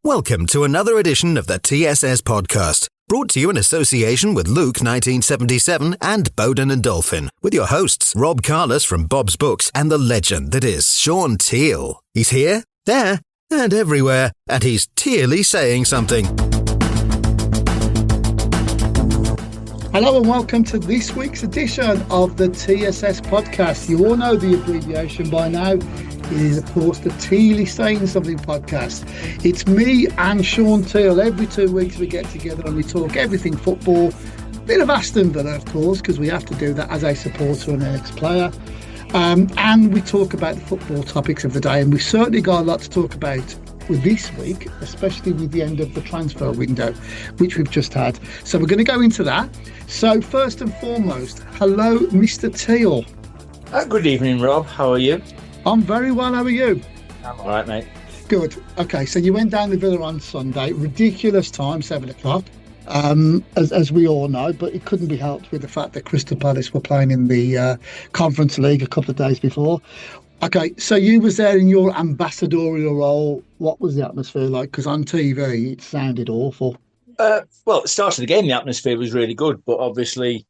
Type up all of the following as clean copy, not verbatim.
Welcome to another edition of the TSS podcast, brought to you in association with Luke 1977 and Bowden and Dolphin, with your hosts Rob Carless from Bob's Books and the legend that is Shaun Teale. He's here, there, and everywhere, and he's Tealey saying something. Hello and welcome to this week's edition of the TSS podcast. You all know the abbreviation by now. It is, of course, the Teale Saying Something podcast. It's me and Shaun Teale. Every 2 weeks we get together and we talk everything football. Bit of Aston Villa, of course, because we have to do that as a supporter and an ex-player. And we talk about the football topics of the day. And we've certainly got a lot to talk about with this week, especially with the end of the transfer window, which we've just had. So we're going to go into that. So first and foremost, hello, Mr. Teale. Good evening, Rob. How are you? I'm very well. How are you? I'm all right, mate. Good. Okay, so you went down the Villa on Sunday. Ridiculous time, 7 o'clock, as we all know, but it couldn't be helped with the fact that Crystal Palace were playing in the Conference League a couple of days before. Okay, so you was there in your ambassadorial role. What was the atmosphere like? Because on TV, it sounded awful. Well, at the start of the game, the atmosphere was really good, but obviously,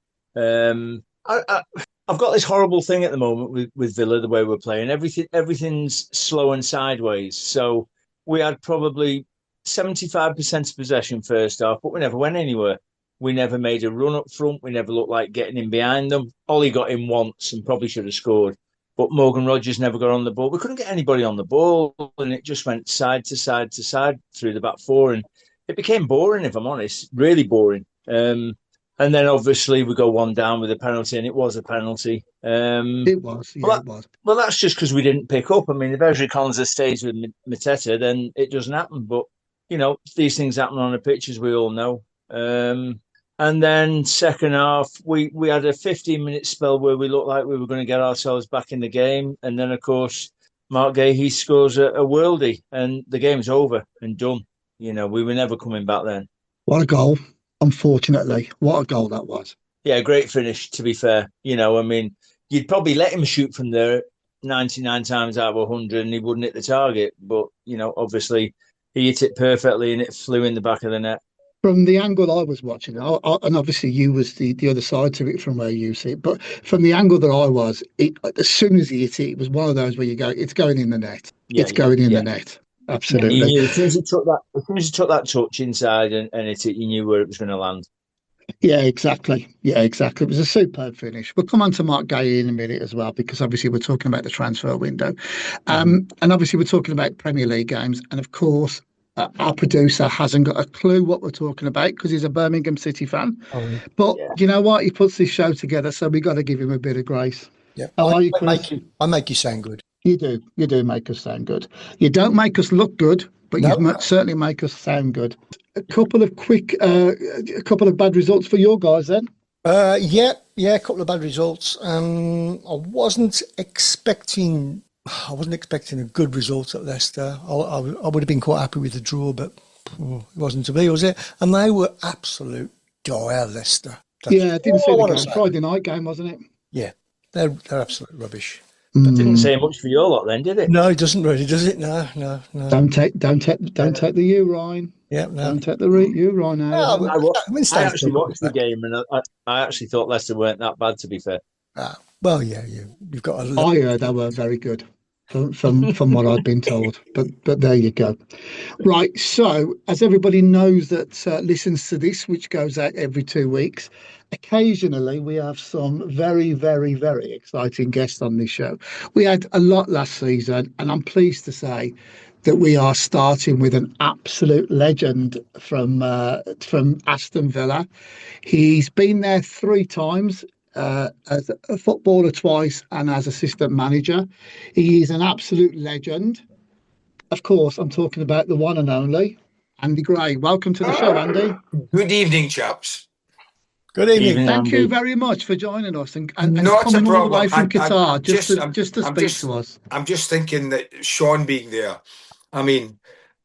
I've got this horrible thing at the moment with Villa, the way we're playing. Everything's slow and sideways. So we had probably 75% of possession first half, but we never went anywhere. We never made a run up front. We never looked like getting in behind them. Ollie got in once and probably should have scored. But Morgan Rogers never got on the ball. We couldn't get anybody on the ball, and it just went side to side to side through the back four. And it became boring, if I'm honest, really boring. And then obviously we go one down with a penalty, and it was a penalty. It was, yeah, it was. Well, that's just because we didn't pick up. I mean, if Ezri Konsa stays with Mateta, then it doesn't happen. But, you know, these things happen on the pitch, as we all know. And then second half, we had a 15-minute spell where we looked like we were going to get ourselves back in the game. And then, of course, Mark Gahey scores a worldie, and the game's over and done. You know, we were never coming back then. What a goal. Unfortunately, what a goal that was. Yeah, great finish, to be fair. You know, I mean, you'd probably let him shoot from there 99 times out of 100 and he wouldn't hit the target. But, you know, obviously he hit it perfectly and it flew in the back of the net. From the angle I was watching, and obviously you was the other side to it from where you see it, but from the angle that I was, as soon as he hit it, it was one of those where you go, it's going in the net. Yeah, it's going in the net. Absolutely. You knew as soon as he took that touch inside and hit it, you knew where it was going to land. Yeah, exactly. It was a superb finish. We'll come on to Mark Gahey in a minute as well, because obviously we're talking about the transfer window. And obviously we're talking about Premier League games. And of course, our producer hasn't got a clue what we're talking about because he's a Birmingham City fan. But you know what? He puts this show together, so we got to give him a bit of grace. Yeah, I make you sound good. You do make us sound good. You don't make us look good, but you certainly make us sound good. A couple of bad results for your guys then. Yeah, a couple of bad results. I wasn't expecting a good result at Leicester. I would have been quite happy with the draw, but it wasn't to be, was it? And they were absolute dire, Leicester. I didn't see the game. Friday night game, wasn't it? Yeah, they're absolute rubbish. That didn't say much for your lot then, did it? No, it doesn't really, does it? No. Don't take the U, Ryan. Yeah, no. Don't take the U, Ryan. I actually watched the game, and I actually thought Leicester weren't that bad, to be fair. Well, yeah, you've got a. I heard they were very good, from what I'd been told. But there you go. Right. So, as everybody knows that listens to this, which goes out every 2 weeks. Occasionally, we have some very, very, very exciting guests on this show. We had a lot last season, and I'm pleased to say that we are starting with an absolute legend from Aston Villa. He's been there 3 times as a footballer twice and as assistant manager. He is an absolute legend. Of course, I'm talking about the one and only Andy Gray. Welcome to the show, Andy. Good evening, chaps. Good evening. Thank you very much for joining us and Not coming a problem. all the way from Qatar just to speak to us. I'm just thinking that Shaun being there, I mean,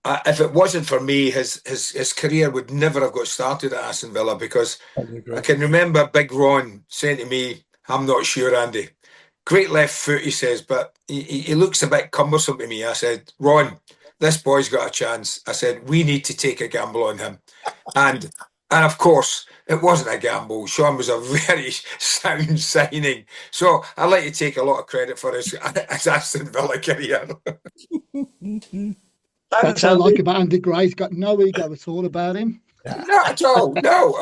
if it wasn't for me, his career would never have got started at Aston Villa, because I can remember Big Ron saying to me, "I'm not sure, Andy. Great left foot," he says, "but he looks a bit cumbersome to me." I said, "Ron, this boy's got a chance. I said, we need to take a gamble on him. And of course, it wasn't a gamble. Shaun was a very sound signing. So I'd like to take a lot of credit for his Aston Villa career. That's what I like about Andy Gray. He's got no ego at all about him. Not at all. No,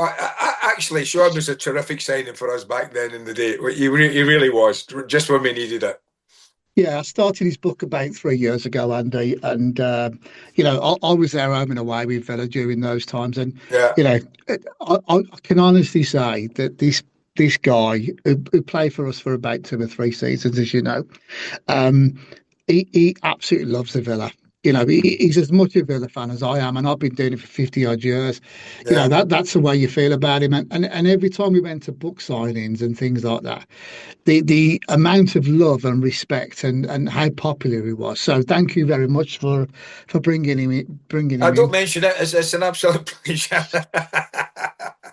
actually, Shaun was a terrific signing for us back then in the day. He really was, just when we needed it. Yeah, I started his book about 3 years ago, Andy, and I was there home and away with Villa during those times, and I can honestly say that this guy who played for us for about 2 or 3 seasons, as you know, he absolutely loves the Villa. He's as much a Villa fan as I am, and I've been doing it for 50 odd years. Yeah. That's the way you feel about him. And every time we went to book signings and things like that, the amount of love and respect and how popular he was. So thank you very much for bringing him in. I don't mention it. It's an absolute pleasure.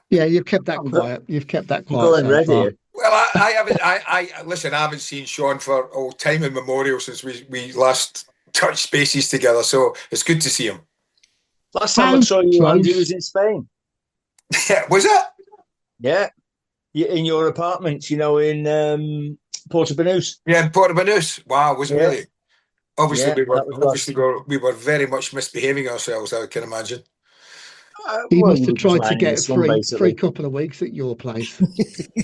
Yeah, you've kept that quiet. You've kept that quiet. Going red here. Well, I haven't. Listen. I haven't seen Shaun for time immemorial since we last touched spaces together. So it's good to see him. Last time I saw you, Andy, was in Spain. Was it? Yeah, in your apartment. In Porto Banús. Yeah, in Porto Banús. Wow, was it really? Obviously, we were very much misbehaving ourselves. I can imagine. He must have tried to get a free couple of weeks at your place.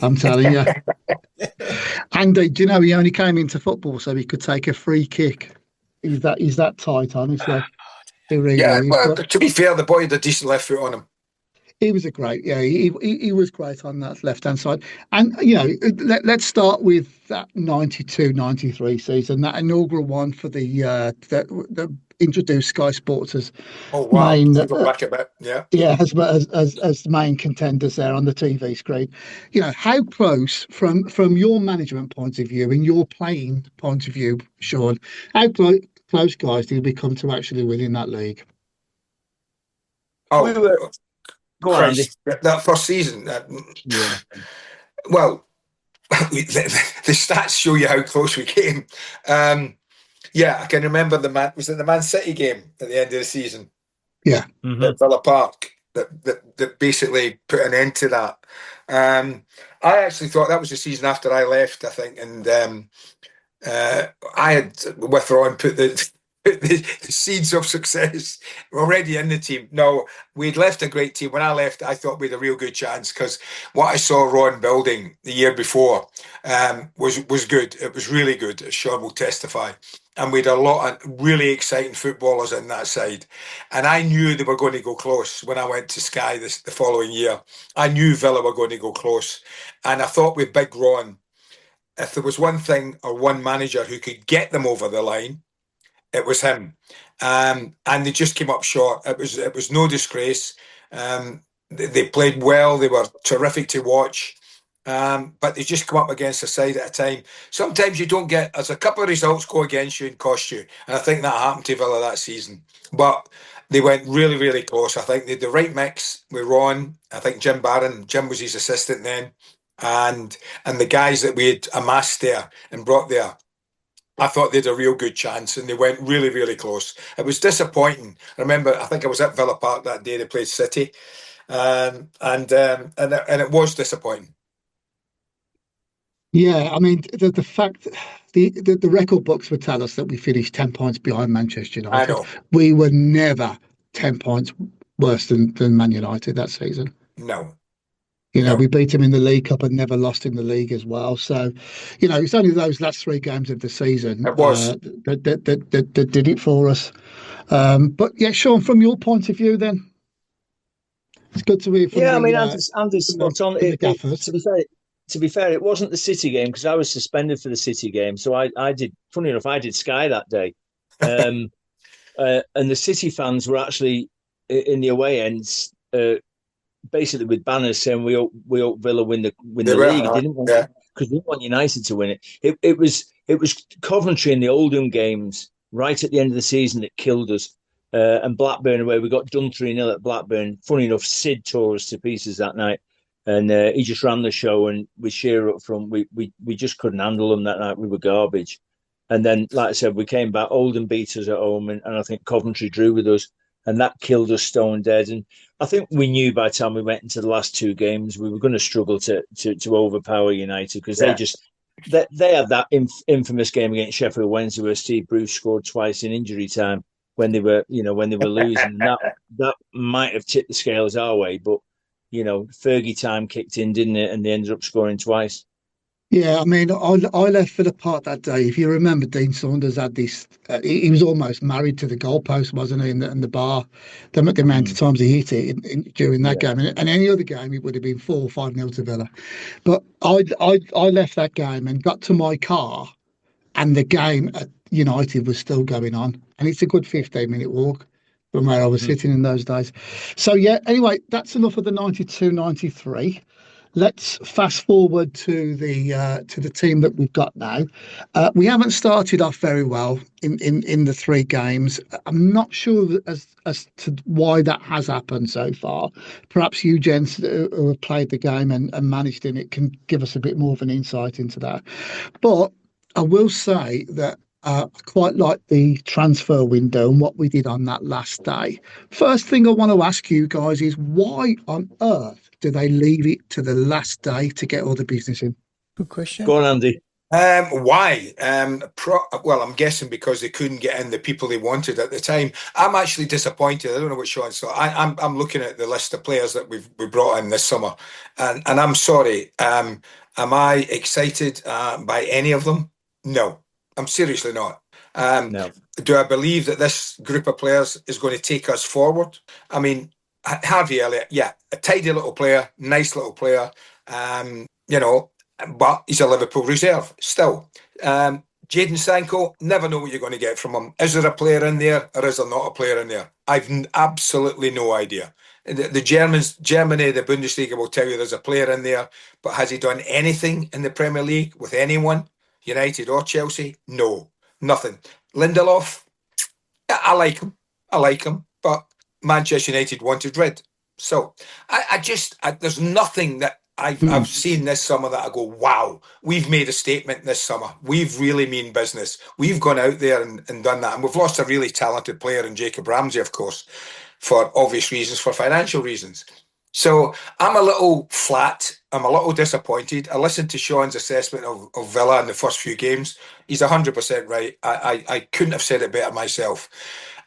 I'm telling you. Andy, do you know he only came into football so he could take a free kick? He's that tight, honestly. Really to be fair, the boy had a decent left foot on him. He was he was great on that left-hand side. And, let's start with that 92-93 season, that inaugural one for the introduced Sky Sports as main, go back a bit. as the main contenders there on the TV screen. How close, from your management point of view and your playing point of view, Shaun, how close, guys, did we come to actually winning that league? We were... Go on, Andy. That first season. Well, the stats show you how close we came. I can remember was it the Man City game at the end of the season? Yeah. At Villa Park that basically put an end to that. I actually thought that was the season after I left, I think, and I had withdrawn, put the seeds of success already in the team. No, we'd left a great team. When I left, I thought we had a real good chance because what I saw Ron building the year before was good. It was really good, as Shaun will testify. And we had a lot of really exciting footballers in that side. And I knew they were going to go close when I went to Sky the following year. I knew Villa were going to go close. And I thought with Big Ron, if there was one thing or one manager who could get them over the line, it was him, and they just came up short. It was no disgrace. They played well. They were terrific to watch, but they just come up against a side at a time. Sometimes you don't get, as a couple of results go against you and cost you, and I think that happened to Villa that season. But they went really, really close. I think they had the right mix with Ron. I think Jim was his assistant then, and the guys that we had amassed there and brought there. I thought they had a real good chance, and they went really, really close. It was disappointing. I remember, I think I was at Villa Park that day. They played City, and it was disappointing. Yeah, I mean, the fact the record books would tell us that we finished 10 points behind Manchester United. I know. We were never 10 points worse than Man United that season. No. We beat them in the League Cup and never lost in the league as well. So, it's only those last 3 games of the season that did it for us. But yeah, Shaun, from your point of view, then it's good to hear from Andy's spot on. To be fair, it wasn't the City game because I was suspended for the City game. So I did. Funny enough, I did Sky that day, and the City fans were actually in the away ends. Basically with banners saying we hope Villa win the league. Because we didn't want United to win it. It was Coventry in the Oldham games right at the end of the season that killed us. And Blackburn away, we got done 3-0 at Blackburn. Funny enough, Sid tore us to pieces that night, and he just ran the show. And with Shearer up front, we just couldn't handle them that night. We were garbage. And then, like I said, we came back. Oldham beat us at home, and I think Coventry drew with us, and that killed us stone dead. And I think we knew by the time we went into the last two games we were going to struggle to overpower United, because they had that infamous game against Sheffield Wednesday where Steve Bruce scored twice in injury time when they were losing. And that might have tipped the scales our way, but Fergie time kicked in, didn't it? And they ended up scoring twice. Yeah, I mean, I left for the park that day. If you remember, Dean Saunders had this. He was almost married to the goalpost, wasn't he? In the bar, the amount of times he hit it during that game, and any other game, it would have been 4 or 5 nil to Villa. But I left that game and got to my car, and the game at United was still going on, and it's a good 15-minute walk from where I was sitting in those days. So yeah. Anyway, that's enough of the 92-93. Let's fast forward to the team that we've got now. We haven't started off very well in the three games. I'm not sure as to why that has happened so far. Perhaps you gents who have played the game and managed in it can give us a bit more of an insight into that. But I will say that I quite like the transfer window and what we did on that last day. First thing I want to ask you guys is, why on earth do they leave it to the last day to get all the business in? Good question. Go on, Andy. Why? Well, I'm guessing because they couldn't get in the people they wanted at the time. I'm actually disappointed. I don't know what Shaun thought. I'm looking at the list of players that we brought in this summer, and I'm sorry. Am I excited by any of them? No, I'm seriously not. No. Do I believe that this group of players is going to take us forward? I mean, Harvey Elliott, yeah, a tidy little player, nice little player, but he's a Liverpool reserve still. Jadon Sancho, never know what you're going to get from him. Is there a player in there or is there not a player in there? I've absolutely no idea. The Germany, the Bundesliga will tell you there's a player in there, but has he done anything in the Premier League with anyone, United or Chelsea? No, nothing. Lindelof, I like him, but Manchester United wanted rid. So there's nothing that I've seen this summer that I go, wow, we've made a statement this summer. We've really mean business. We've gone out there and done that. And we've lost a really talented player in Jacob Ramsey, of course, for obvious reasons, for financial reasons. So I'm a little flat. I'm a little disappointed. I listened to Shaun's assessment of Villa in the first few games. He's 100% right. I couldn't have said it better myself.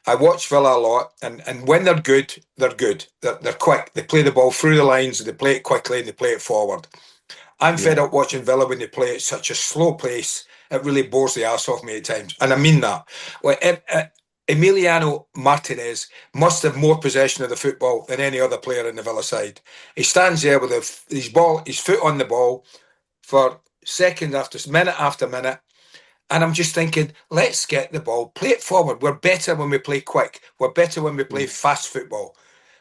I watch Villa a lot, and when they're good, they're good. They're quick. They play the ball through the lines, they play it quickly, and they play it forward. I'm fed up watching Villa when they play at such a slow pace. It really bores the arse off me at times, and I mean that. Well, Emiliano Martinez must have more possession of the football than any other player in the Villa side. He stands there with his foot on the ball for minute after minute. And I'm just thinking, let's get the ball, play it forward. We're better when we play quick. We're better when we play fast football.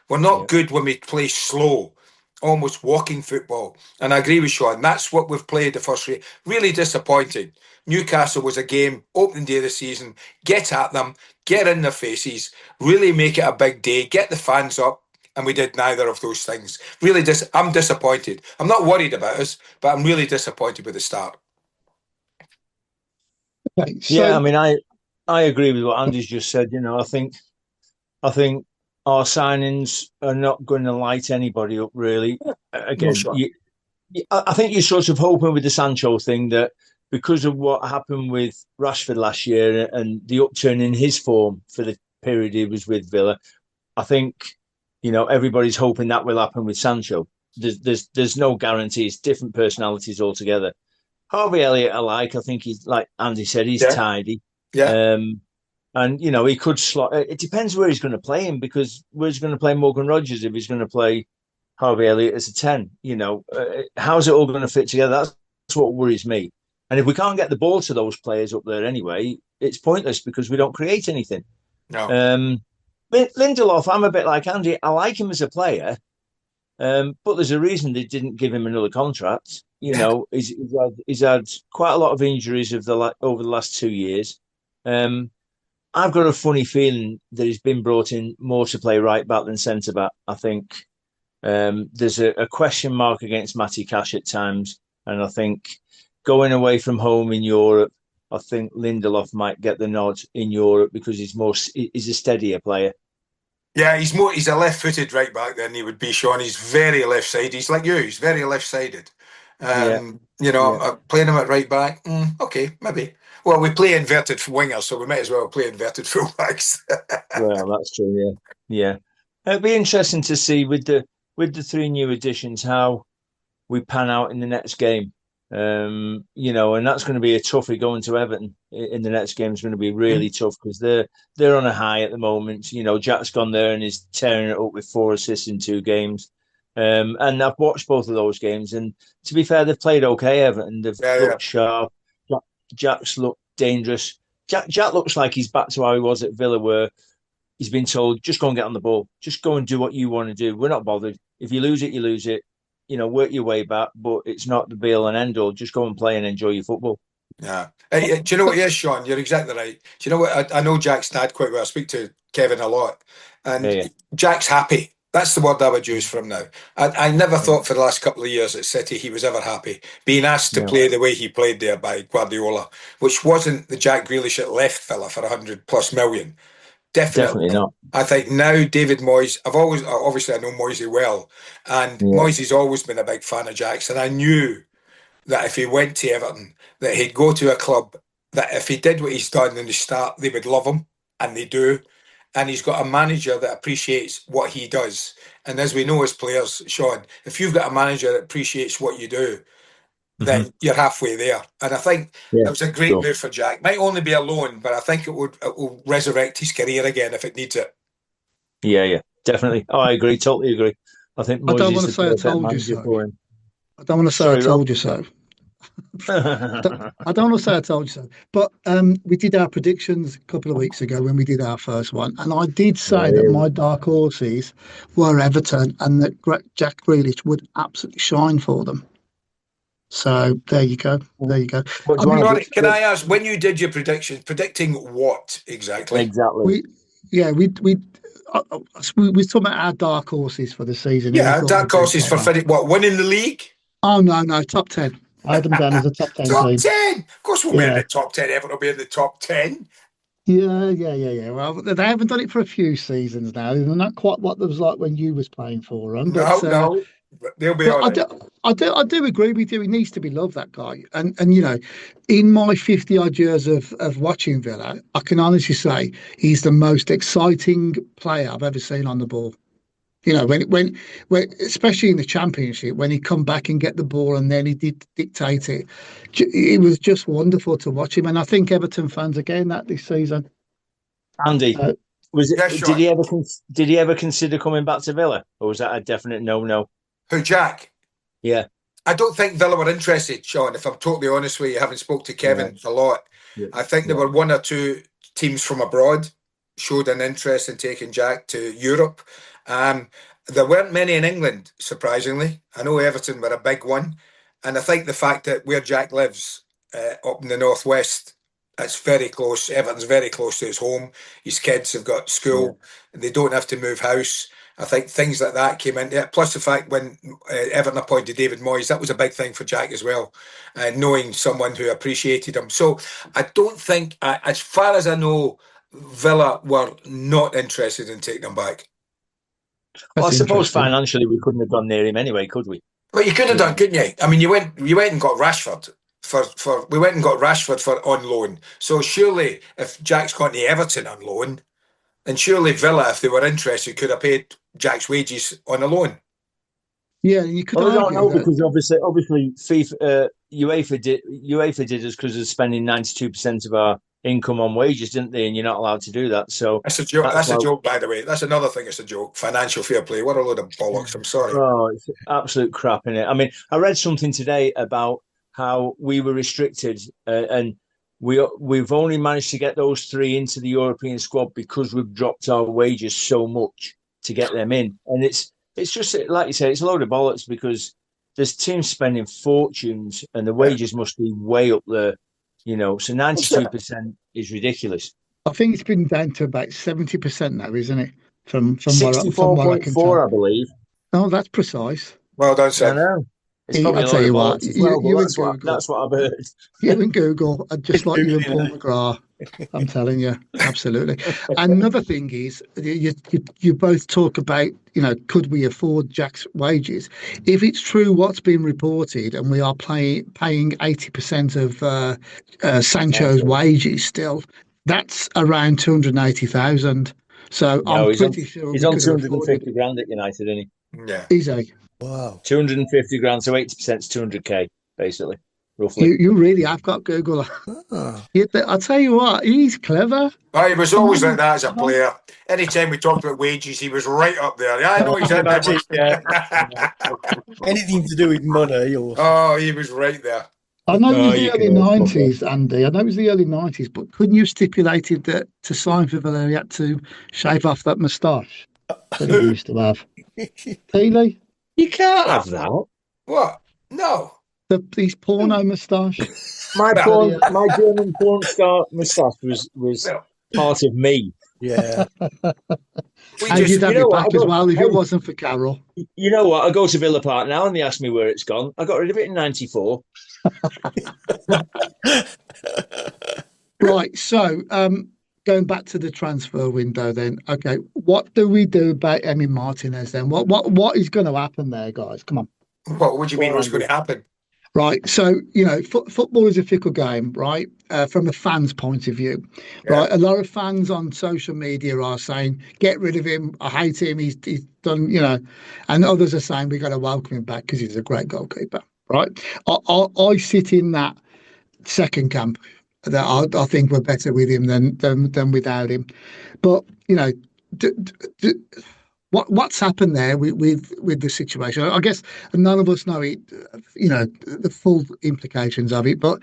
We're not good when we play slow, almost walking football. And I agree with Shaun. That's what we've played the first three. Really disappointing. Newcastle was a game, opening day of the season. Get at them, get in their faces, really make it a big day, get the fans up. And we did neither of those things. Really, I'm disappointed. I'm not worried about us, but I'm really disappointed with the start. Okay, yeah, I mean, I agree with what Andy's just said. I think our signings are not going to light anybody up, really. Again, I think you're sort of hoping with the Sancho thing that because of what happened with Rashford last year and the upturn in his form for the period he was with Villa, I think everybody's hoping that will happen with Sancho. There's no guarantees, different personalities altogether. Harvey Elliott, I think he's, like Andy said, he's tidy. Yeah. And, he could slot. It depends where he's going to play him, because where he's going to play Morgan Rogers if he's going to play Harvey Elliott as a 10. How's it all going to fit together? That's what worries me. And if we can't get the ball to those players up there anyway, it's pointless because we don't create anything. No. Lindelof, I'm a bit like Andy. I like him as a player, but there's a reason they didn't give him another contract. He's had quite a lot of injuries over the last 2 years. I've got a funny feeling that he's been brought in more to play right back than centre back. I think there's a question mark against Matty Cash at times, and I think going away from home in Europe, I think Lindelof might get the nod in Europe because he's a steadier player. Yeah, he's a left-footed right back than he would be, Shaun. He's very left-sided. He's like you. He's very left-sided. Yeah. Playing him at right back. Okay, maybe. Well, we play inverted wingers, so we might as well play inverted fullbacks. Well, that's true. Yeah. It'd be interesting to see with the three new additions how we pan out in the next game. And that's going to be a toughie going to Everton in the next game. Is going to be really tough because they're on a high at the moment. Jack's gone there and is tearing it up with 4 assists in 2 games. And I've watched both of those games, and to be fair, they've played okay. Everton, they've looked sharp. Jack's looked dangerous. Jack looks like he's back to how he was at Villa, where he's been told, just go and get on the ball, just go and do what you want to do. We're not bothered. If you lose it, you lose it. Work your way back, but it's not the be all and end all. Just go and play and enjoy your football. Yeah. Do you know what? Yes, Shaun, you're exactly right. Do you know what? I know Jack's dad quite well. I speak to Kevin a lot, and Jack's happy. That's the word I would use for him now. I never thought for the last couple of years at City he was ever happy. Being asked to play the way he played there by Guardiola, which wasn't the Jack Grealish that left Villa for 100+ million. Definitely not. I think now David Moyes, obviously I know Moyesy well, and Moyes's always been a big fan of Jack's, and I knew that if he went to Everton, that he'd go to a club that if he did what he's done in the start, they would love him, and they do. And he's got a manager that appreciates what he does. And as we know as players, Shaun, if you've got a manager that appreciates what you do, then you're halfway there. And I think it was a great move for Jack. Might only be a loan, but I think it will resurrect his career again if it needs it. Yeah, definitely. Oh, I agree, totally agree. I think Moyes I don't want to say I told you so. I don't want to say I told you so. I don't want to say I told you so. But we did our predictions a couple of weeks ago when we did our first one, and I did say that my dark horses were Everton and that Jack Grealish would absolutely shine for them. So there you go. Can I ask, when you did your predictions, predicting what exactly? Exactly. We talking about our dark horses for the season. Yeah, dark horses for what? Winning the league? Oh no, top 10. I had them down as a top 10 top team. 10. Of course, we'll be in the top 10. Everton will be in the top 10. Yeah. Well, they haven't done it for a few seasons now. They're not quite what it was like when you was playing for them. But, no. They'll be all right. I do agree with you. He needs to be loved, that guy. And in my 50-odd years of watching Villa, I can honestly say he's the most exciting player I've ever seen on the ball. When especially in the Championship, when he come back and get the ball and then he did dictate it, it was just wonderful to watch him. And I think Everton fans are getting that this season. Andy, did he ever consider coming back to Villa, or was that a definite no? Who, Jack? Yeah. I don't think Villa were interested, Shaun, if I'm totally honest with you, having spoke to Kevin a lot. Yeah. I think there were 1 or 2 teams from abroad showed an interest in taking Jack to Europe. There weren't many in England, surprisingly. I know Everton were a big one. And I think the fact that where Jack lives, up in the northwest, it's very close. Everton's very close to his home. His kids have got school. They don't have to move house. I think things like that came into it. Plus the fact when Everton appointed David Moyes, that was a big thing for Jack as well, knowing someone who appreciated him. So I don't think, as far as I know, Villa were not interested in taking him back. Well, I suppose financially we couldn't have gone near him anyway, could we? Well, you could have done, couldn't you? I mean, you went and got Rashford for on loan. So surely, if Jack's gone to Everton on loan, then surely Villa, if they were interested, could have paid Jack's wages on a loan. Yeah, you could. Well, I don't know because obviously, UEFA did us because of spending 92% of our income on wages, didn't they? And you're not allowed to do that. So that's a joke. That's a joke, by the way. That's another thing. It's a joke. Financial fair play. What a load of bollocks. I'm sorry. Oh, it's absolute crap, innit? I mean, I read something today about how we were restricted, and we've only managed to get those 3 into the European squad because we've dropped our wages so much to get them in, and it's just like you say, it's a load of bollocks because there's teams spending fortunes and the wages must be way up there. So 92% is ridiculous. I think it's been down to about 70% now, isn't it? From 64.4, I believe. Oh, that's precise. Well done, sir. I know. It's probably I'll a tell load of you what, bollocks as well, but you and Google, that's what I've heard. you and Google, are just like you and Paul McGrath. I'm telling you, absolutely. Another thing is, you both talk about, could we afford Jack's wages? If it's true what's been reported, and we are paying 80% of Sancho's wages still, that's around 280,000. So No, I'm pretty sure he's we on could have afforded 250 grand at United, isn't he? Yeah. Easy. Wow. 250 grand, so 80% is 200k, basically, roughly. You really have got Google. Ah. I'll tell you what, he's clever. Oh, he was always like that as a player. Anytime we talked about wages, he was right up there. Yeah, I know exactly. Magic, anything to do with money or Oh, he was right there. I know it was the You can early always fuck 90s, Andy. I know it was the early 90s, but couldn't you have stipulated that to sign for Villa, he had to shave off that moustache that he used to have? Tealey? You can't have that. What? No. His porno moustache? My Well, German porn star moustache was No. part of me. yeah. We And just, you'd have you know it what, back I as don't- well if hey. it wasn't for Carroll. You know what? I go to Villa Park now and they ask me where it's gone. I got rid of it in '94. Right, so going back to the transfer window then. Okay, what do we do about Emi Martinez then? What is going to happen there, guys? Come on. what would you mean Well, was going to happen? Right, so football is a fickle game, right? From a fan's point of view, Yeah. right? A lot of fans on social media are saying, "Get rid of him. I hate him. He's done," and others are saying we got to welcome him back because he's a great goalkeeper, right? I sit in that second camp that I think we're better with him than without him, but d- d- what's happened there with the situation? I guess none of us know it, the full implications of it. But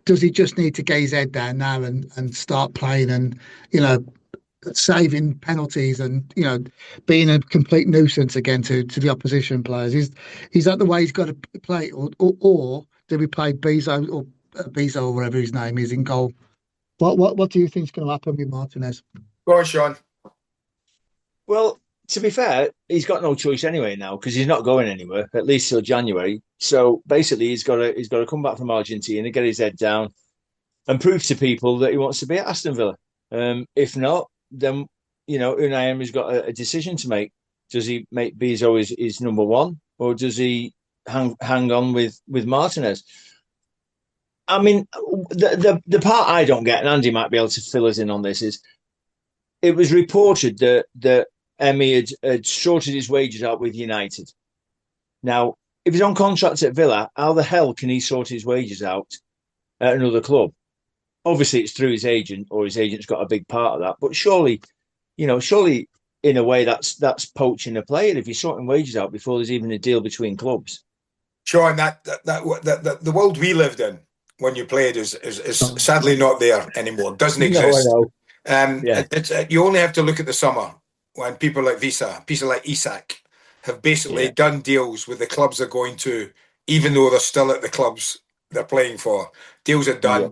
does he just need to get his head down now and start playing and saving penalties and being a complete nuisance again to the opposition players? Is that the way he's got to play, or do we play Bezo or whatever his name is in goal? What do you think is going to happen with Martinez? Go on, Shaun. Well, to be fair, he's got no choice anyway now because he's not going anywhere at least till January. So basically, he's got to come back from Argentina, get his head down, and prove to people that he wants to be at Aston Villa. If not, then Unai Emery's got a decision to make. Does he make Bezo his number one, or does he hang on with Martinez? I mean, the part I don't get, and Andy might be able to fill us in on this, is it was reported that Emmy had sorted his wages out with United. Now, if he's on contract at Villa, how the hell can he sort his wages out at another club? Obviously, it's through his agent, or his agent's got a big part of that. But surely in a way, that's poaching a player if you're sorting wages out before there's even a deal between clubs. Shaun, that the world we lived in when you played is sadly not there anymore. Doesn't exist. No, I know. Yeah. You only have to look at the summer when people like people like Isak have basically done deals with the clubs they're going to, even though they're still at the clubs they're playing for. Deals are done. Yeah.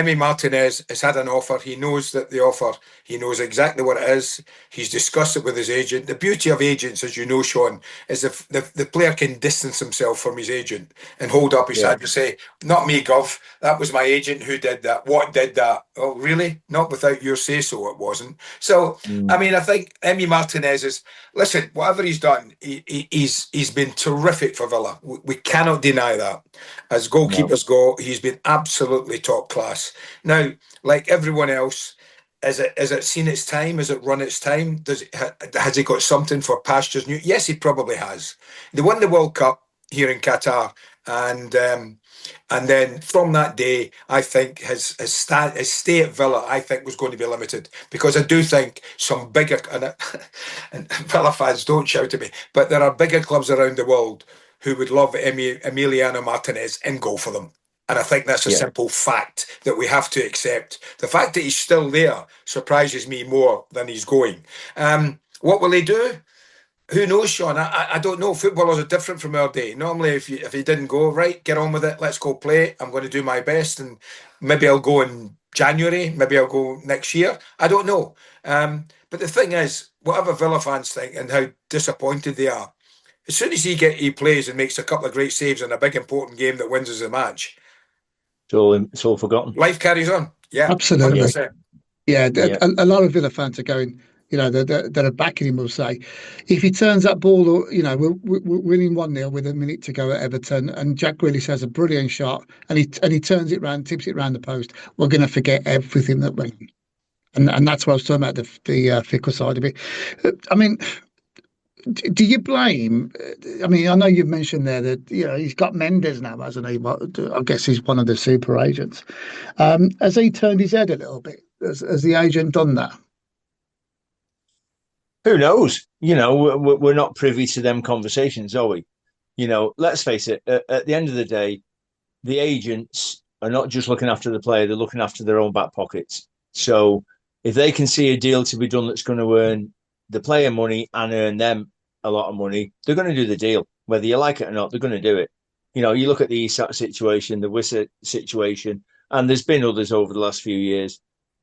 Emi Martinez has had an offer. He knows that the offer, he knows exactly what it is. He's discussed it with his agent. The beauty of agents, as you know, Shaun, is if the player can distance himself from his agent and hold up his hand and say, "Not me, Gov. That was my agent who did that. What did that? Oh, really? Not without your say-so, it wasn't." So, I mean, I think Emi Martinez is, listen, whatever he's done, he's been terrific for Villa. We cannot deny that. As goalkeepers go, he's been absolutely top class. Now, like everyone else, has it seen its time? Has it run its time? Has he got something for pastures new? Yes, he probably has. They won the World Cup here in Qatar, and then from that day, I think his stay at Villa, I think, was going to be limited, because I do think some bigger and Villa fans don't shout at me, but there are bigger clubs around the world who would love Emiliano Martinez and go for them. And I think that's a simple fact that we have to accept. The fact that he's still there surprises me more than he's going. What will he do? Who knows, Shaun? I don't know. Footballers are different from our day. Normally, if he didn't go, right, get on with it, let's go play. I'm going to do my best, and maybe I'll go in January, maybe I'll go next year. I don't know. But the thing is, whatever Villa fans think and how disappointed they are, as soon as he plays and makes a couple of great saves in a big important game that wins us the match, it's all forgotten. Life carries on. Yeah, absolutely. 100%. Yeah, a lot of Villa fans are going, that are backing him will say, if he turns that ball, or we're winning 1-0 with a minute to go at Everton, and Jack Grealish has a brilliant shot, and he turns it round, tips it round the post, we're going to forget everything that went on. And that's what I was talking about, the fickle side of it. I mean, do you blame? I mean, I know you've mentioned there that he's got Mendes now, hasn't he? I guess he's one of the super agents. Has he turned his head a little bit? Has the agent done that? Who knows? We're not privy to them conversations, are we? Let's face it. At the end of the day, the agents are not just looking after the player; they're looking after their own back pockets. So, if they can see a deal to be done that's going to earn the player money and earn them a lot of money, they're going to do the deal, whether you like it or not. They're going to do it. You look at the Isak situation, the Wissa situation, and there's been others over the last few years.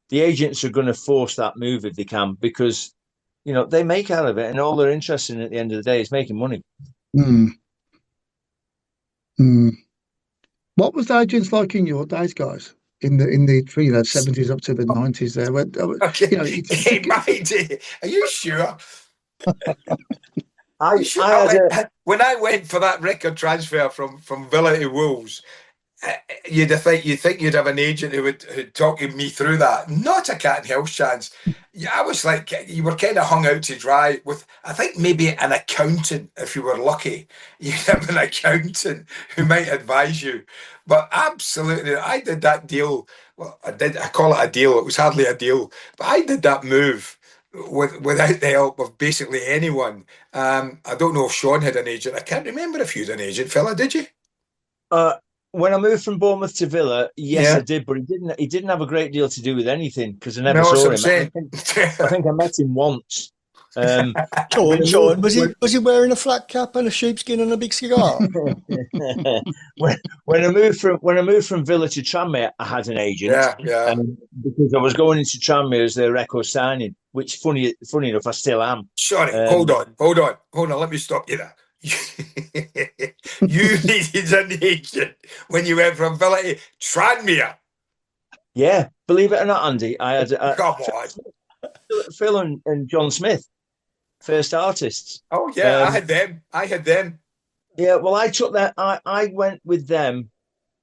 The agents are going to force that move if they can, because they make out of it, and all they're interested in at the end of the day is making money. What was the agents like in your days, guys? In the 70s up to the 90s there. Okay. Hey, mate, are you sure? When I went for that record transfer from Villa to Wolves, you'd think you'd have an agent who'd talk me through that. Not a cat and house chance. Yeah, I was like, you were kind of hung out to dry with, I think, maybe an accountant if you were lucky. You'd have an accountant who might advise you. But absolutely, I did that deal. Well, I call it a deal. It was hardly a deal, but I did that move without the help of basically anyone. I don't know if Shaun had an agent. I can't remember if you had an agent, fella. Did you? When I moved from Bournemouth to Villa, yes, I did, but he didn't have a great deal to do with anything because I never saw him. I think I met him once. Shaun, was he wearing a flat cap and a sheepskin and a big cigar? when I moved from Villa to Tranmere, I had an agent. Because I was going into Tranmere as their record signing, which funny enough, I still am. Sorry, hold on. Let me stop you there. You needed an agent when you went from Villa to Tranmere. Yeah, believe it or not, Andy, I had come on, Phil and John Smith, first artists. Oh yeah, I had them. Yeah, well, I took that. I went with them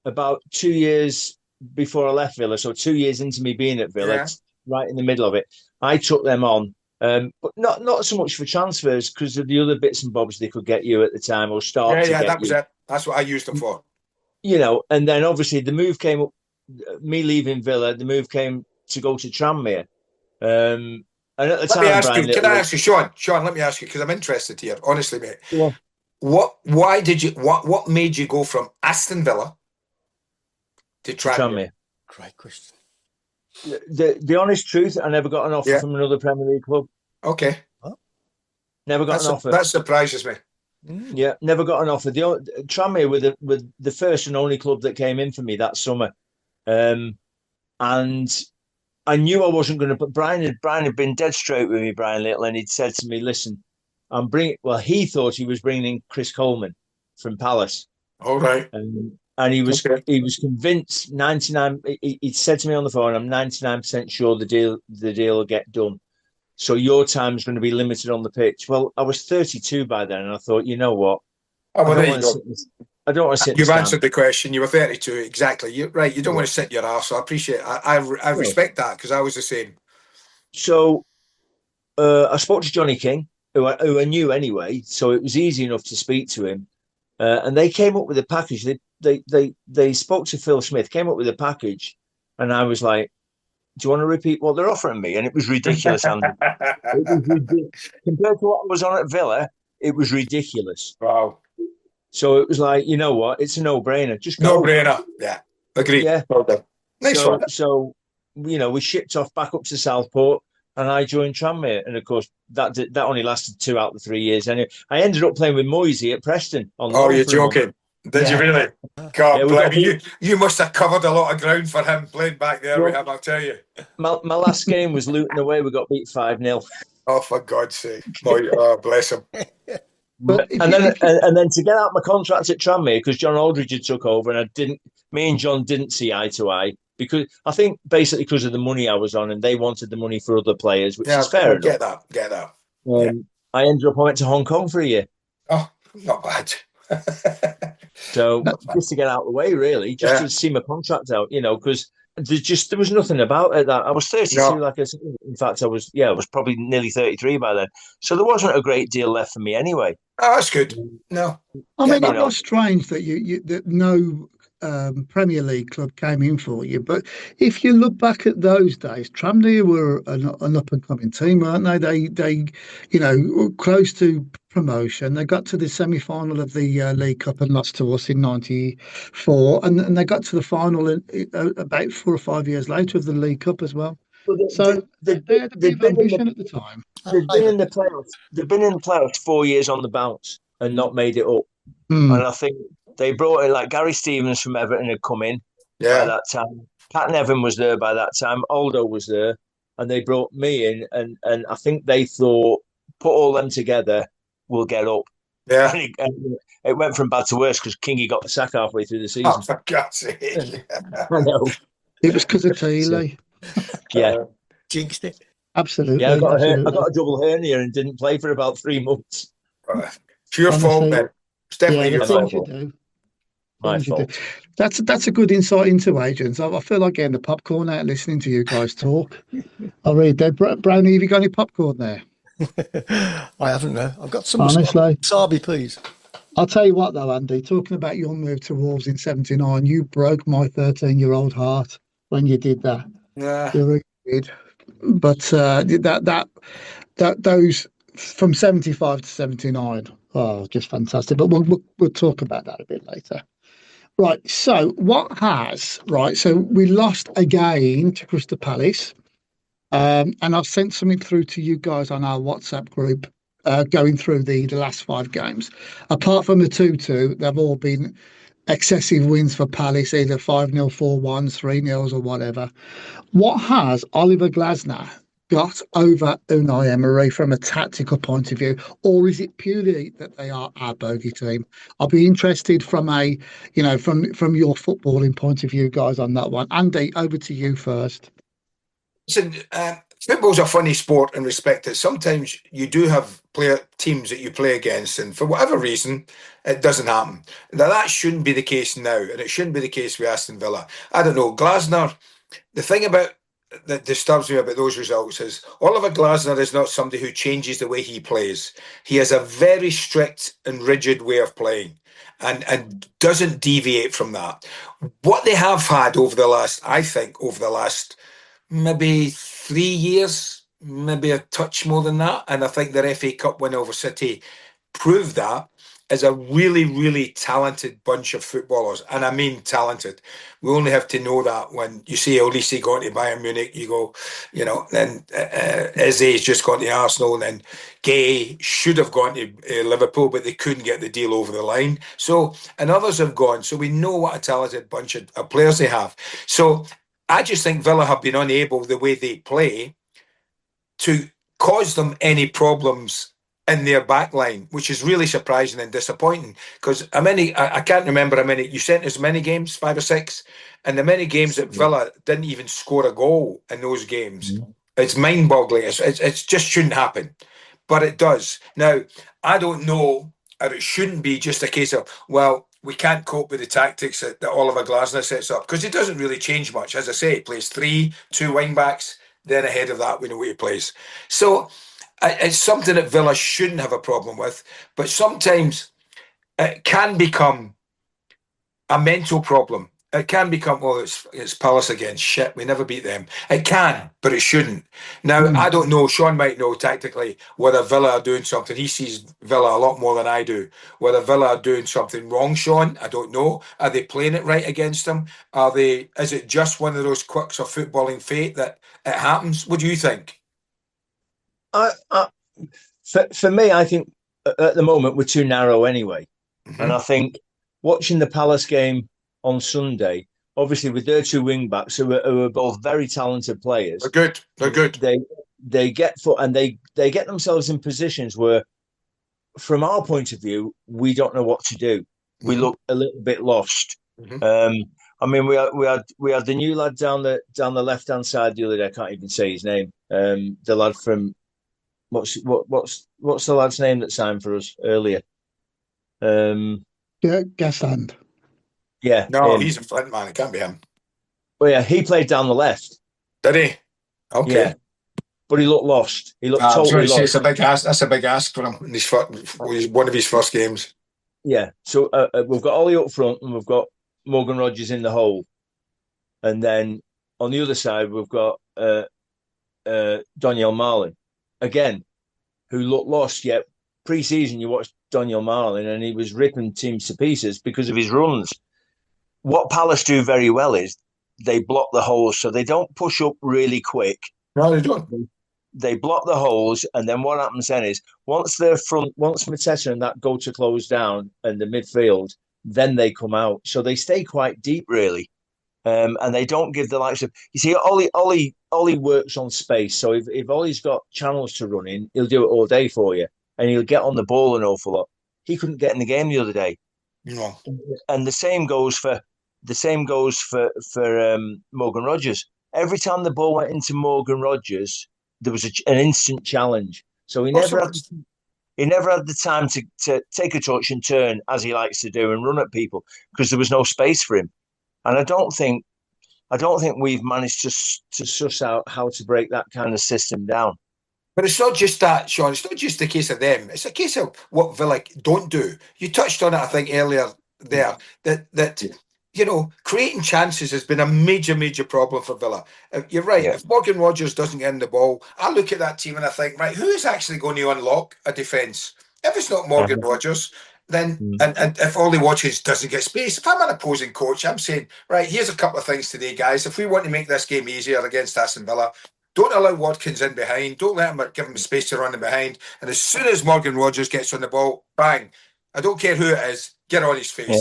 about 2 years before I left Villa, so 2 years into me being at Villa, right in the middle of it. I took them on. But not so much for transfers because of the other bits and bobs they could get you at the time or start. Yeah, that was it. That's what I used them for. And then obviously the move came up. Me leaving Villa, the move came to go to Tranmere. And at the time, can I ask you, Shaun? Shaun, let me ask you because I'm interested here, honestly, mate. Yeah. What made you go from Aston Villa to Tranmere? Great question. The honest truth, I never got an offer from another Premier League club. Okay. Never got an offer. That surprises me. Yeah, never got an offer. Tranmere were the first and only club that came in for me that summer. And I knew I wasn't going to, but Bryan had been dead straight with me, Bryan Little, and he'd said to me, listen, he thought he was bringing in Chris Coleman from Palace. All right. And he was convinced 99. He said to me on the phone, "I'm 99% sure the deal will get done. So your time's going to be limited on the pitch." Well, I was 32 by then, and I thought, you know what? I don't want to sit. You've answered the question. You were 32, exactly. You're right. You don't want to sit your ass. So I appreciate. I respect that because I was the same. So I spoke to Johnny King, who I knew anyway, so it was easy enough to speak to him. And they came up with a package. They spoke to Phil Smith, came up with a package, and I was like, "Do you want to repeat what they're offering me?" And it was ridiculous, Andy. It was ridiculous. Compared to what I was on at Villa, it was ridiculous. Wow. So it was like, you know what? It's a no-brainer. Just go. No-brainer. Yeah. Agreed. Yeah. Well done. Nice one. So we shipped off back up to Southport. And I joined Tranmere, and of course that only lasted 2 out of the 3 years. Anyway, I ended up playing with Moisey at Preston. You're joking? Did you really? God, you must have covered a lot of ground for him playing back there with him. I'll tell you. My last game was Luton away. We got beat 5-0. Oh, for God's sake! Oh, bless him. But and then to get out my contract at Tranmere, because John Aldridge had took over, and me and John didn't see eye to eye, because I think basically because of the money I was on, and they wanted the money for other players, which is fair enough. Get that. I ended up, I went to Hong Kong for a year. Oh, not bad. So just to get out of the way, really, just to see my contract out, because there was nothing about it. That I was 32, like I said. In fact, I was probably nearly 33 by then. So there wasn't a great deal left for me anyway. Oh, that's good. No, I mean, it was strange that that no Premier League club came in for you. But if you look back at those days, Tranmere were an up and coming team, weren't they? They were close to promotion. They got to the semi final of the League Cup and lost to us in '94, and they got to the final about 4 or 5 years later of the League Cup as well. So they had a bit of ambition at the time. They've been in the playoffs. They've been in the playoffs 4 years on the bounce and not made it up. And I think they brought in, like, Gary Stevens from Everton had come in by that time. Pat Nevin was there by that time. Aldo was there, and they brought me in, and I think they thought, put all them together, we'll get up. Yeah, and it went from bad to worse because Kingy got the sack halfway through the season. Oh, for God's sake! I know. It was because of Teale. Yeah. Jinxed it. Absolutely. Yeah, I got a double hernia and didn't play for about 3 months. It's your fault, man. It's definitely your fault. My fault. That's a good insight into agents. I feel like getting the popcorn out listening to you guys talk. I'll read there. Browne, have you got any popcorn there? I haven't, no. I've got some. Honestly. Sabi, please. I'll tell you what, though, Andy, talking about your move to Wolves in '79, you broke my 13-year-old heart when you did that. Yeah. You really did. But those from 75 to 79, just fantastic. But we'll talk about that a bit later. Right. So so we lost again to Crystal Palace. And I've sent something through to you guys on our WhatsApp group, going through the last 5 games. Apart from the 2-2, they've all been excessive wins for Palace, either 5-0, 4-1s, 3-0s, or whatever. What has Oliver Glasner got over Unai Emery from a tactical point of view, or is it purely that they are our bogey team? I'll be interested from a, from your footballing point of view, guys, on that one. Andy, over to you first. Listen, football's a funny sport in respect that sometimes you do have teams that you play against, and for whatever reason, it doesn't happen. Now, that shouldn't be the case now, and it shouldn't be the case with Aston Villa. I don't know. Glasner, the thing that disturbs me about those results is Oliver Glasner is not somebody who changes the way he plays. He has a very strict and rigid way of playing and doesn't deviate from that. What they have had over the last maybe 3 years, maybe a touch more than that. And I think their FA Cup win over City proved that, is a really, really talented bunch of footballers. And I mean talented. We only have to know that when you see Olise going to Bayern Munich, you go, then Eze's just gone to Arsenal, and then Gay should have gone to Liverpool, but they couldn't get the deal over the line. So, and others have gone. So we know what a talented bunch of players they have. So I just think Villa have been unable, the way they play, to cause them any problems in their back line, which is really surprising and disappointing. Because I can't remember how many, you sent us many games, 5 or 6, and the many games that Villa didn't even score a goal in those games. It's mind-boggling. It just shouldn't happen, but it does. Now, I don't know, or it shouldn't be just a case of, well, we can't cope with the tactics that Oliver Glasner sets up, because it doesn't really change much. As I say, he plays 3, 2 wing-backs, then ahead of that, we know what he plays. So it's something that Villa shouldn't have a problem with, but sometimes it can become a mental problem. It can become, it's Palace again. Shit, we never beat them. It can, but it shouldn't. Now, I don't know. Shaun might know tactically whether Villa are doing something. He sees Villa a lot more than I do. Whether Villa are doing something wrong, Shaun, I don't know. Are they playing it right against them? Is it just one of those quirks of footballing fate that it happens? What do you think? For me, I think at the moment we're too narrow anyway. And I think watching the Palace game on Sunday, obviously with their 2 wing backs who are both very talented players. They're good. They get they get themselves in positions where from our point of view, we don't know what to do. We look a little bit lost. I mean, we had the new lad down the left hand side the other day. I can't even say his name. The lad from what's the lad's name that signed for us earlier? Gasland. Yeah, no, he's a Flint man. It can't be him. Well, yeah, he played down the left. Did he? Okay. Yeah, but he looked lost. He looked I was totally going to say lost. it's a big ask. That's a big ask for him in his one of his first games. Yeah, so we've got Ollie up front and we've got Morgan Rogers in the hole, and then on the other side we've got Daniel Marlin again, who looked lost. Yet pre-season you watched Daniel Marlin and he was ripping teams to pieces because of his runs. What Palace do very well is they block the holes, so they don't push up really quick. No, they don't. They block the holes, and then what happens then is once Mateta and that go to close down and the midfield, then they come out. So they stay quite deep, really, and they don't give the likes of. You see, Ollie works on space. So if Ollie's got channels to run in, he'll do it all day for you, and he'll get on the ball an awful lot. He couldn't get in the game the other day. No. And the same goes for Morgan Rogers. Every time the ball went into Morgan Rogers, there was an instant challenge. So he never had the time to take a touch and turn as he likes to do and run at people because there was no space for him. And I don't think we've managed to suss out how to break that kind of system down. But it's not just that, Shaun. It's not just a case of them. It's a case of what Villa don't do. You touched on it, I think, earlier there, that creating chances has been a major, major problem for Villa. You're right. Yeah. If Morgan Rogers doesn't get in the ball, I look at that team and I think, right, who is actually going to unlock a defence? If it's not Morgan Rogers, then and if Ollie Watkins doesn't get space, if I'm an opposing coach, I'm saying, right, here's a couple of things today, guys. If we want to make this game easier against Aston Villa, don't allow Watkins in behind. Don't let him give him space to run in behind. And as soon as Morgan Rogers gets on the ball, bang! I don't care who it is. Get on his face. Yeah.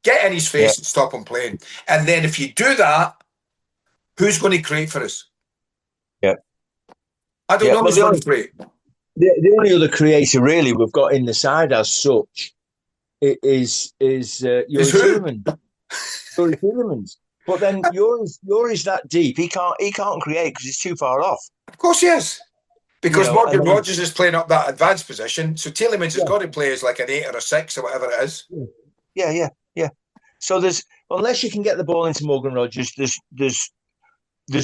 Get in his face and stop him playing. And then if you do that, who's going to create for us? Yeah. I don't know who's going to create. The only other creator really we've got in the side as such is Yuri Tielemans. Yuri Tielemans. But then Yuri's that deep. He can't create because he's too far off. Of course he is. Because Morgan Rogers is playing up that advanced position. So Tielemans has got to play as like an 8 or a 6 or whatever it is. Yeah. So unless you can get the ball into Morgan Rogers, there's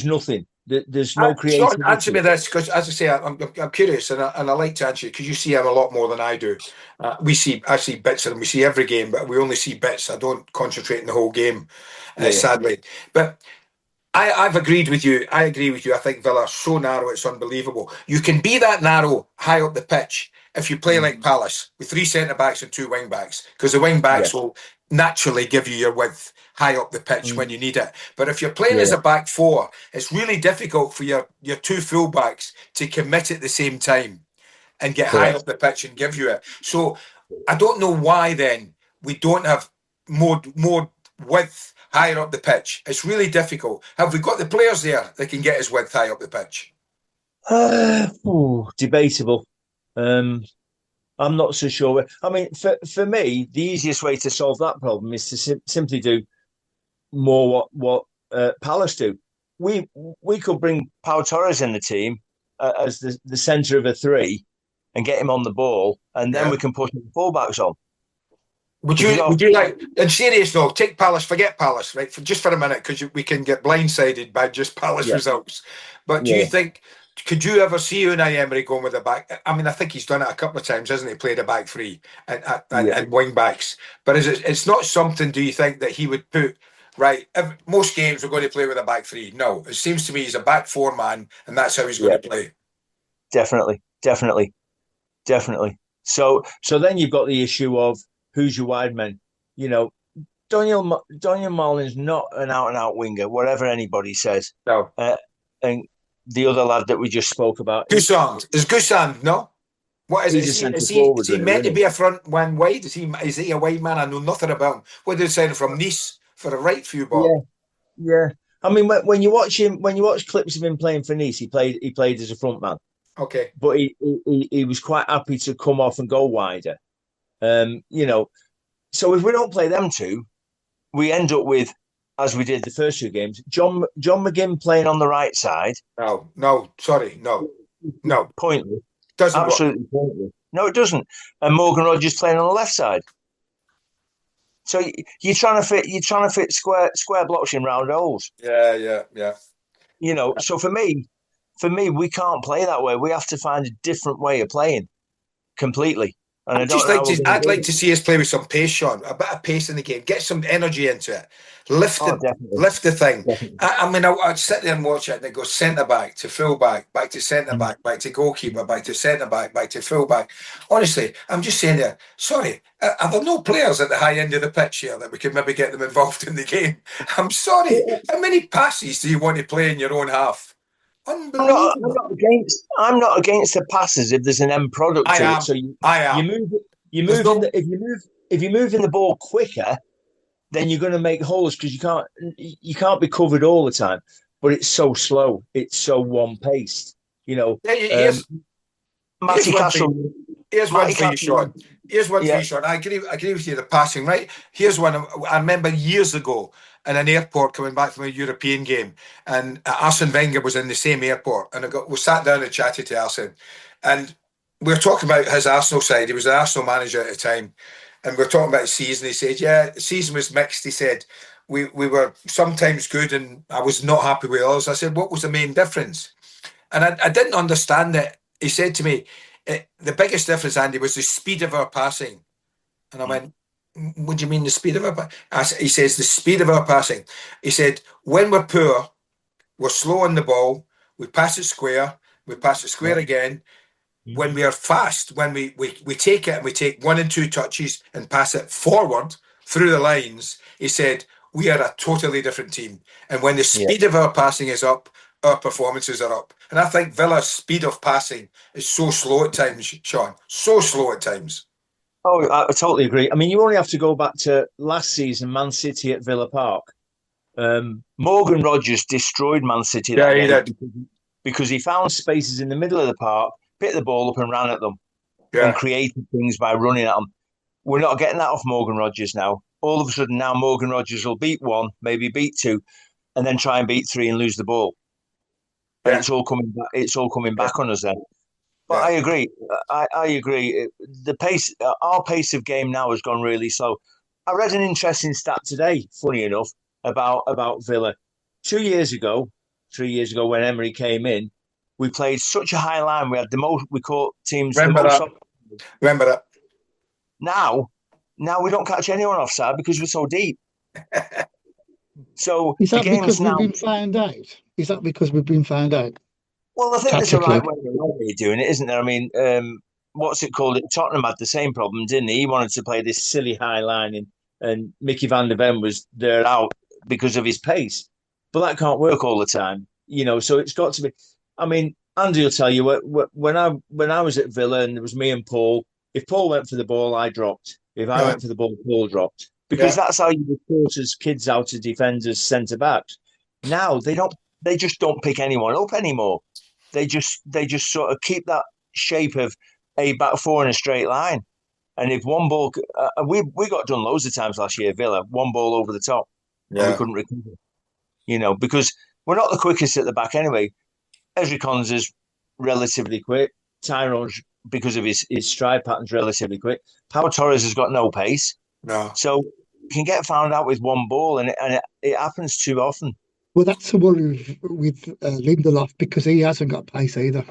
nothing. There's no creativity. Shaun, answer me this, because as I say, I'm curious, and I like to answer you because you see him a lot more than I do. I see bits of him. We see every game, but we only see bits. I don't concentrate in the whole game, sadly. But I've agreed with you. I agree with you. I think Villa are so narrow, it's unbelievable. You can be that narrow high up the pitch if you play like Palace with 3 centre-backs and 2 wing-backs, because the wing-backs will naturally give you your width high up the pitch when you need it. But if you're playing as a back 4, it's really difficult for your 2 full-backs to commit at the same time and get high up the pitch and give you it. So I don't know why then we don't have more width higher up the pitch. It's really difficult. Have we got the players there that can get us width high up the pitch? Debatable. I'm not so sure. I mean, for me, the easiest way to solve that problem is to simply do more what Palace do. We could bring Pau Torres in the team as the centre of a 3 and get him on the ball, and then we can put the fullbacks on. Would you like, in serious though, take Palace, forget Palace, right? Just for a minute, because we can get blindsided by just Palace results. But do you think, could you ever see Unai Emery going with a back? I mean, I think he's done it a couple of times, hasn't he? Played a back 3 and wing backs. But it's not something, do you think, that he would put, right, most games we're going to play with a back 3? No, it seems to me he's a back 4 man, and that's how he's going to play. Definitely. So then you've got the issue of who's your wide men. Daniel Marlin's not an out-and-out winger, whatever anybody says. No. And the other lad that we just spoke about. Gusand. Is Gusand, no? What is it? Is he meant to be a front one wide? Is he a wide man? I know nothing about him. What did they say from Nice for a right few ball? Yeah. I mean, when you watch clips of him playing for Nice, he played as a front man. Okay. But he was quite happy to come off and go wider. So if we don't play them two, we end up with, as we did the first two games, John McGinn playing on the right side. No, sorry, no. Pointless. Doesn't Absolutely work. pointless. No, it doesn't. And Morgan Rogers playing on the left side. So you're trying to fit square blocks in round holes. Yeah. So for me, we can't play that way. We have to find a different way of playing completely. And I'd like to see us play with some pace, Shaun. A bit of pace in the game. Get some energy into it. Lift the thing. I'd sit there and watch it, and it goes centre back to full back to centre back, back to goalkeeper, back to centre back to full back. Honestly, I'm just saying there. Sorry, are there no players at the high end of the pitch here that we could maybe get them involved in the game? I'm sorry. How many passes do you want to play in your own half? Unbelievable. I'm not against the passes if there's an end product to it. So I am. If you're moving the ball quicker, then you're going to make holes because you can't be covered all the time. But it's so slow. It's so one paced. Matty Castle. Here's one for you, Shaun. I agree with you. The passing, right? Here's one. I remember years ago in an airport coming back from a European game, and Arsene Wenger was in the same airport, and we sat down and chatted to Arsene, and we were talking about his Arsenal side. He was an Arsenal manager at the time, and we were talking about the season. He said, "Yeah, the season was mixed." He said, "We were sometimes good, and I was not happy with others." I said, "What was the main difference?" And I didn't understand it. He said to me, the biggest difference, Andy, was the speed of our passing. And I went, what do you mean the speed of our passing? He says, the speed of our passing. He said, when we're poor, we're slow on the ball, we pass it square again. When we are fast, when we take it and we take 1 and 2 touches and pass it forward through the lines, he said, we are a totally different team. And when the speed of our passing is up, our performances are up. And I think Villa's speed of passing is so slow at times, Shaun. So slow at times. Oh, I totally agree. I mean, you only have to go back to last season, Man City at Villa Park. Morgan Rogers destroyed Man City that game because he found spaces in the middle of the park, picked the ball up and ran at them and created things by running at them. We're not getting that off Morgan Rogers now. All of a sudden now Morgan Rogers will beat 1, maybe beat 2, and then try and beat 3 and lose the ball. And it's all coming back. It's all coming back on us then. But I agree. I agree. The pace, our pace of game now has gone really slow. I read an interesting stat today, funny enough, about Villa. 3 years ago, when Emery came in, we played such a high line. We had the most. We caught teams. Remember that. Now we don't catch anyone offside because we're so deep. So is that because we've been found out? Is that because we've been found out? Well, I think there's a right way of doing it, isn't there? I mean, what's it called? Tottenham had the same problem, didn't he? He wanted to play this silly high line, and Mickey van der Ven was there out because of his pace. But that can't work all the time, So it's got to be. I mean, Andy will tell you when I was at Villa and it was me and Paul. If Paul went for the ball, I dropped. If I went for the ball, Paul dropped. Because that's how you recruit as kids out of defenders, centre backs. Now they just don't pick anyone up anymore. They just sort of keep that shape of a back four in a straight line. And if one ball, we got done loads of times last year, Villa, one ball over the top, and we couldn't recover. Because we're not the quickest at the back anyway. Ezri Konsa's relatively quick. Tyrone's, because of his stride patterns, relatively quick. Pau Torres has got no pace. No. So you can get found out with one ball, and it happens too often. Well, that's a worry with Lindelof because he hasn't got pace either.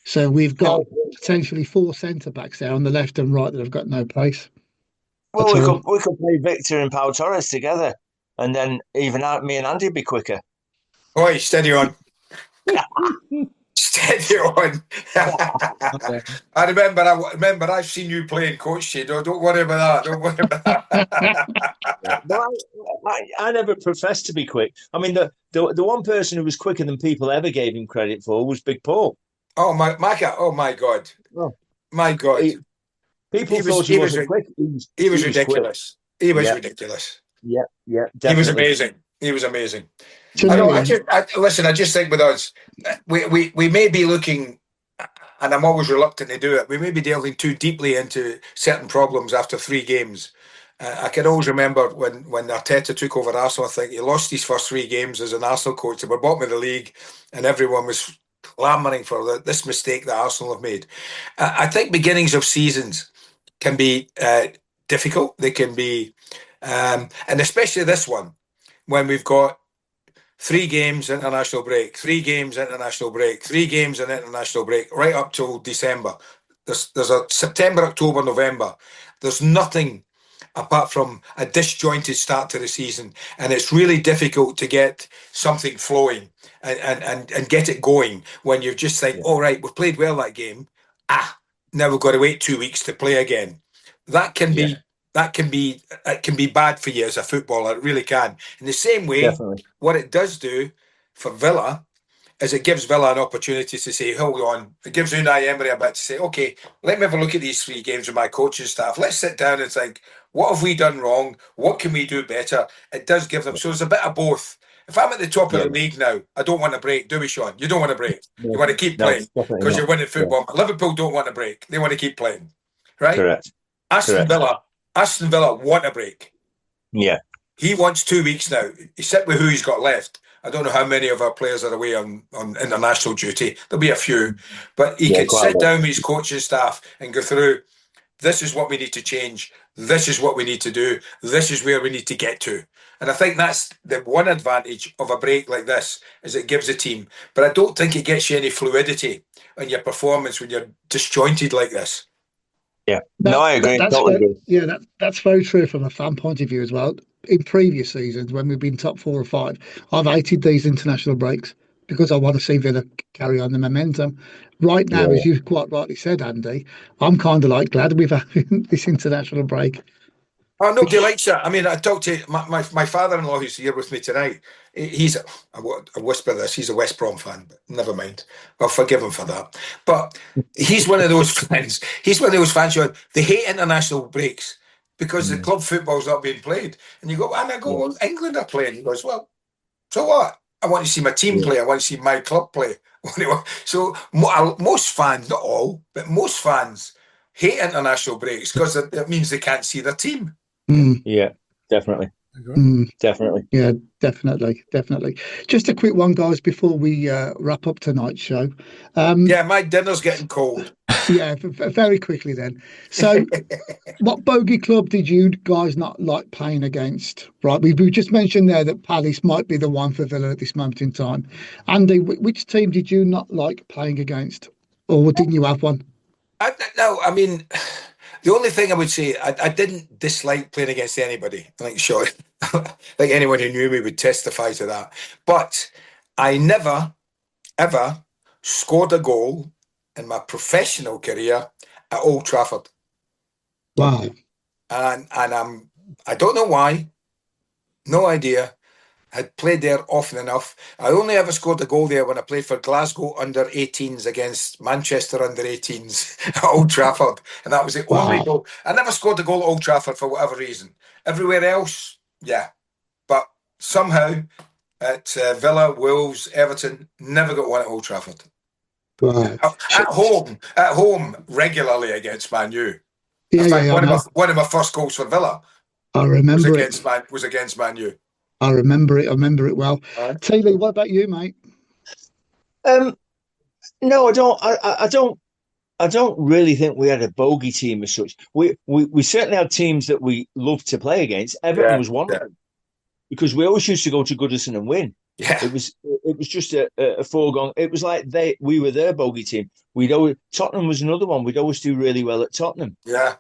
So we've got potentially 4 centre-backs there on the left and right that have got no pace. Well, we could play Victor and Pau Torres together, and then even out, me and Andy would be quicker. Oi, steady on. Steady on. I remember I've seen you playing coach. Don't worry about that. No, I never professed to be quick. I mean, the one person who was quicker than people ever gave him credit for was Big Paul. Oh my God. Oh. My God. People thought he wasn't quick. He was ridiculous. Quick. He was ridiculous. Yeah, definitely. He was amazing. I just think with us, we may be looking and I'm always reluctant to do it. We may be delving too deeply into certain problems after 3 games. I can always remember when Arteta took over Arsenal. I think he lost his first 3 games as an Arsenal coach. They were bottom of the league, and everyone was clamouring for this mistake that Arsenal have made. I think beginnings of seasons can be difficult. They can be, and especially this one, when we've got 3 games international break, 3 games international break, 3 games and international break, right up till December. There's a September, October, November. There's nothing apart from a disjointed start to the season, and it's really difficult to get something flowing and get it going when you just think, all right, we've played well that game. Now we've got to wait 2 weeks to play again. That can be it can be bad for you as a footballer. It really can. In the same way, Definitely. what it does do for Villa is it gives Villa an opportunity to say, hold on. It gives Unai Emery a bit to say, okay, let me have a look at these 3 games with my coaching staff. Let's sit down and think, what have we done wrong? What can we do better? It does give them. So there's a bit of both. If I'm at the top of the league now, I don't want a break, do we, Shaun? You don't want a break. You want to keep playing because you're winning football. Yeah. Liverpool don't want a break. They want to keep playing. Right? Correct. Aston Villa want a break. Yeah. He wants 2 weeks now. He's sit with who he's got left. I don't know how many of our players are away on international duty. There'll be a few. But he can sit down with his coaching staff and go through, this is what we need to change. This is what we need to do. This is where we need to get to. And I think that's the one advantage of a break like this, is it gives a team. But I don't think it gets you any fluidity in your performance when you're disjointed like this. Yeah, I agree. That's very true from a fan point of view as well. In previous seasons, when we've been top 4 or 5, I've hated these international breaks because I want to see Villa carry on the momentum. Right now, as you quite rightly said, Andy, I'm kind of like glad we've had this international break. Oh, nobody likes that. I mean, I talked to my father-in-law who's here with me tonight. I whisper this, he's a West Brom fan, but never mind. I'll forgive him for that. But he's one of those fans. He's one of those fans who they hate international breaks because the club football's not being played. And you go, well, England are playing. He goes, well, so what? I want to see my team play. I want to see my club play. So most fans, not all, but most fans hate international breaks because it means they can't see their team. Yeah, definitely. Definitely. Yeah, definitely. Just a quick one, guys, before we wrap up tonight's show. My dinner's getting cold. Yeah, very quickly then. So, what bogey club did you guys not like playing against? Right, we just mentioned there that Palace might be the one for Villa at this moment in time. Andy, which team did you not like playing against, or didn't you have one? I mean, the only thing I would say, I didn't dislike playing against anybody. I think Shaun, like anyone who knew me would testify to that. But I never, ever scored a goal in my professional career at Old Trafford. Wow. And I don't know why, no idea. Had played there often enough. I only ever scored a goal there when I played for Glasgow under-18s against Manchester under-18s at Old Trafford. And that was the only goal. I never scored a goal at Old Trafford for whatever reason. Everywhere else, yeah. But somehow at Villa, Wolves, Everton, never got one at Old Trafford. Wow. At home, regularly against Man U. One of my first goals for Villa. I remember was against Man U. I remember it well. Teale, what about you, mate? No, I don't. I don't really think we had a bogey team as such. We certainly had teams that we loved to play against. Everton was one of them because we always used to go to Goodison and win. Yeah, it was just a foregone. It was like we were their bogey team. Tottenham was another one. We'd always do really well at Tottenham. Yeah,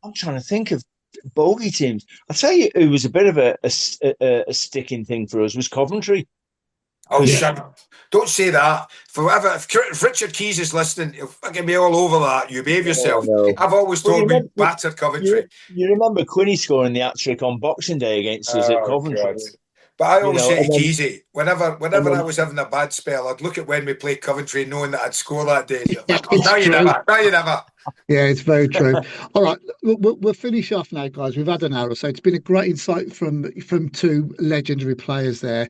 I'm trying to think of bogey teams. I'll tell you, it was a bit of a sticking thing for us was Coventry. Oh, shut up. Don't say that. If Richard Keys is listening, he'll fucking be all over that. You behave yourself. No. I've always told we battered Coventry. You remember Quinny scoring the hat-trick on Boxing Day against us at Coventry? God. But I You always know, say to and then- Keezy, whenever I was having a bad spell, I'd look at when we played Coventry, knowing that I'd score that day. So, Yeah, no, it's you true. never. No, you never. Yeah, it's very true. All right, we'll finish off now, guys. We've had an hour or so. It's been a great insight from two legendary players there.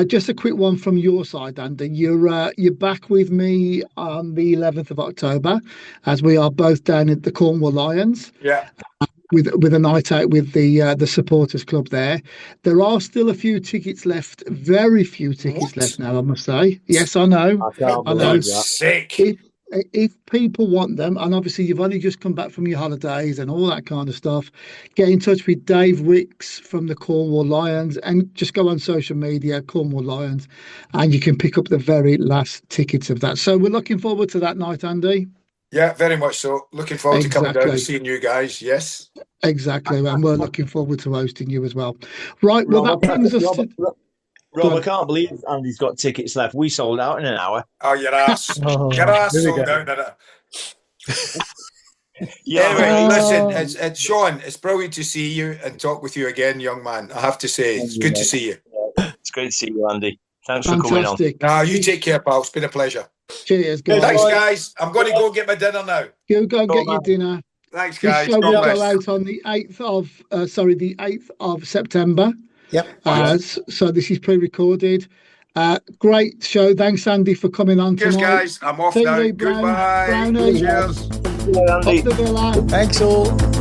Just a quick one from your side, Andy. You're back with me on the 11th of October, as we are both down at the Cornwall Lions. Yeah. With a night out with the supporters club there. There are still a few tickets left, very few tickets left now, I must say. Yes, I know. I can't I know. believe that. Sick. If people want them, and obviously you've only just come back from your holidays and all that kind of stuff, get in touch with Dave Wicks from the Cornwall Lions and just go on social media, Cornwall Lions, and you can pick up the very last tickets of that. So we're looking forward to that night, Andy. Yeah, very much so. Looking forward to coming down Exactly. and seeing you guys. Yes. Exactly, and we're looking forward to hosting you as well. Right, well, that brings us to... Rob, I can't believe Andy's got tickets left. We sold out in an hour. Oh, your ass. Oh, Your ass here we sold go. out, didn't it? Yeah, Anyway, listen, it's Shaun. It's brilliant to see you and talk with you again, young man. I have to say, it's good to see you. it's great to see you, Andy. Thanks for coming on. Fantastic. Now, you take care, pal. It's been a pleasure. Cheers, guys. Thanks, guys. I'm going to go get my dinner now. You go Go get your on. dinner. Thanks, This guys. show God will bless. go out on the 8th of September. Yep. So this is pre-recorded. Great show. Thanks, Andy, for coming on Cheers, tonight. guys. I'm off Teale, now. Browne, Goodbye. Browne. Cheers. Yeah, Andy. Up the Villa. Thanks all.